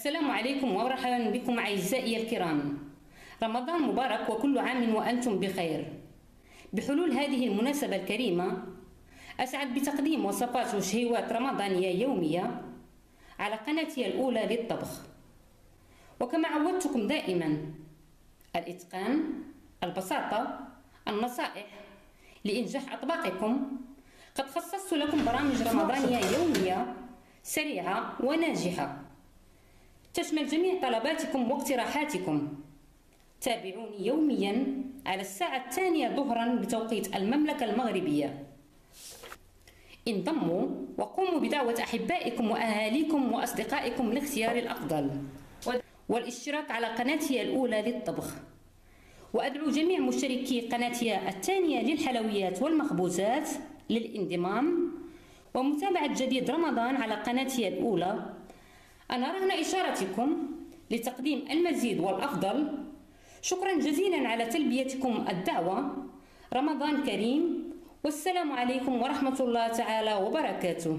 السلام عليكم ومرحبا بكم أعزائي الكرام. رمضان مبارك وكل عام وأنتم بخير. بحلول هذه المناسبة الكريمة أسعد بتقديم وصفات وشهيوات رمضانية يومية على قناتي الأولى للطبخ. وكما عودتكم دائما، الإتقان، البساطة، النصائح لإنجاح أطباقكم، قد خصصت لكم برامج رمضانية يومية سريعة وناجحة تشمل جميع طلباتكم واقتراحاتكم. تابعوني يوميا على الساعة 2 ظهرا بتوقيت المملكة المغربية. انضموا وقوموا بدعوة أحبائكم وأهاليكم وأصدقائكم لاختيار الأفضل والاشتراك على قناتي الأولى للطبخ. وأدعو جميع مشتركي قناتي الثانية للحلويات والمخبوزات للانضمام ومتابعة جديد رمضان على قناتي الأولى. أنا رهن إشارتكم لتقديم المزيد والأفضل. شكرا جزيلا على تلبيتكم الدعوة. رمضان كريم، والسلام عليكم ورحمة الله تعالى وبركاته.